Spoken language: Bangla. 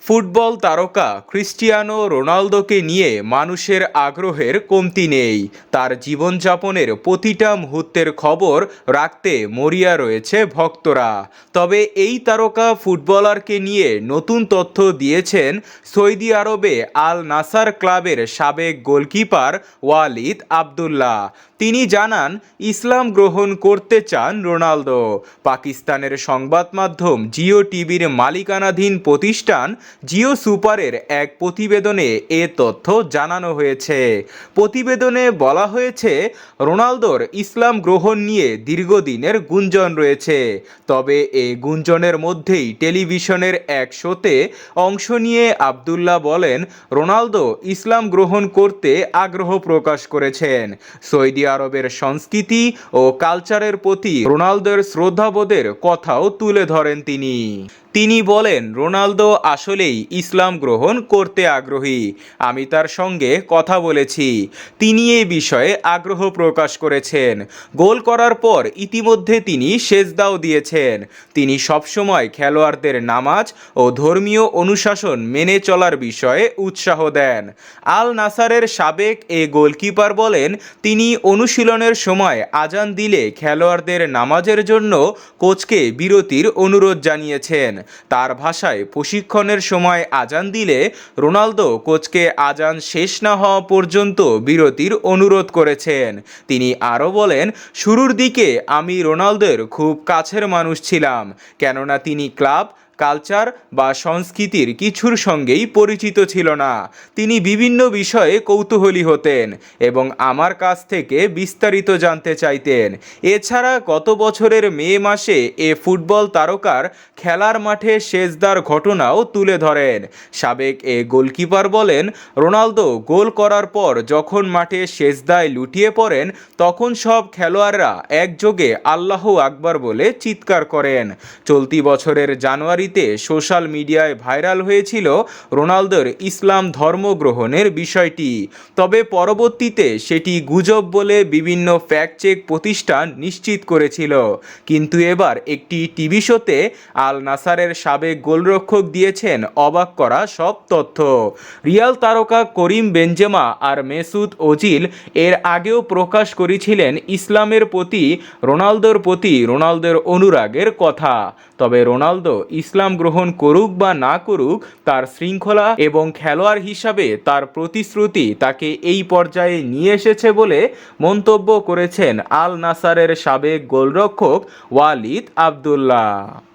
ফুটবল তারকা ক্রিস্টিয়ানো রোনালদোকে নিয়ে মানুষের আগ্রহের কমতি নেই। তার জীবনযাপনের প্রতিটা মুহূর্তের খবর রাখতে মরিয়া রয়েছে ভক্তরা। তবে এই তারকা ফুটবলারকে নিয়ে নতুন তথ্য দিয়েছেন সৌদি আরবে আল নাসার ক্লাবের সাবেক গোলকিপার ওয়ালিদ আবদুল্লাহ। তিনি জানান, ইসলাম গ্রহণ করতে চান রোনালদো। পাকিস্তানের সংবাদ মাধ্যম জিও টিভির মালিকানাধীন প্রতিষ্ঠান জিও সুপারের এক প্রতিবেদনে এ তথ্য জানানো হয়েছে। প্রতিবেদনে বলা হয়েছে, রোনালদোর ইসলাম গ্রহণ নিয়ে দীর্ঘদিনের গুঞ্জন রয়েছে। তবে এই গুঞ্জনের মধ্যেই টেলিভিশনের এক শোতে অংশ নিয়ে আবদুল্লাহ বলেন, রোনালদো ইসলাম গ্রহণ করতে আগ্রহ প্রকাশ করেছেন। সৌদি আরবের সংস্কৃতি ও কালচারের প্রতি রোনালদোর শ্রদ্ধাবোধের কথাও তুলে ধরেন তিনি বলেন, রোনালদো আসলেই ইসলাম গ্রহণ করতে আগ্রহী। আমি তার সঙ্গে কথা বলেছি। তিনি এই বিষয়ে আগ্রহ প্রকাশ করেছেন। গোল করার পর ইতিমধ্যে তিনি সেজদাও দিয়েছেন। তিনি সবসময় খেলোয়াড়দের নামাজ ও ধর্মীয় অনুশাসন মেনে চলার বিষয়ে উৎসাহ দেন। আল নাসারের সাবেক এই গোলকিপার বলেন, তিনি অনুশীলনের সময় আজান দিলে খেলোয়াড়দের নামাজের জন্য কোচকে বিরতির অনুরোধ জানিয়েছেন। তার ভাষায়, প্রশিক্ষণের সময় আজান দিলে রোনালদো কোচকে আজান শেষ না হওয়া পর্যন্ত বিরতির অনুরোধ করেছেন। তিনি আরও বলেন, শুরুর দিকে আমি রোনালদোর খুব কাছের মানুষ ছিলাম, কেননা তিনি ক্লাব, কালচার বা সংস্কৃতির কিছুর সঙ্গেই পরিচিত ছিল না। তিনি বিভিন্ন বিষয়ে কৌতূহলী হতেন এবং আমার কাছ থেকে বিস্তারিত জানতে চাইতেন। এছাড়া গত বছরের মে মাসে এ ফুটবল তারকার খেলার মাঠে সেজদার ঘটনাও তুলে ধরেন। সাবেক এ গোলকিপার বলেন, রোনালদো গোল করার পর যখন মাঠে সেজদায় লুটিয়ে পড়েন, তখন সব খেলোয়াড়রা একযোগে আল্লাহু আকবার বলে চিৎকার করেন। চলতি বছরের জানুয়ারিতে সোশ্যাল মিডিয়ায় ভাইরাল হয়েছিল রোনালদোর ইসলাম ধর্ম গ্রহণের বিষয়টি। তবে পরবর্তীতে সেটি গুজব বলে বিভিন্ন ফ্যাক্ট চেক প্রতিষ্ঠান নিশ্চিত করেছিল। কিন্তু এবার একটি টিভি শোতে আল নাসারের সাবেক গোলরক্ষক দিয়েছেন অবাক করা সব তথ্য। রিয়াল তারকা করিম বেনজেমা আর মেসুত ওজিল এর আগেও প্রকাশ করেছিলেন ইসলামের প্রতি রোনালদোর অনুরাগের কথা। তবে রোনালদো ইসলাম গ্রহণ করুক বা না করুক, তার শৃঙ্খলা এবং খেলোয়াড় হিসাবে তার প্রতিশ্রুতি তাকে এই পর্যায়ে নিয়ে এসেছে বলে মন্তব্য করেছেন আল নাসারের সাবেক গোলরক্ষক ওয়ালিদ আবদুল্লাহ।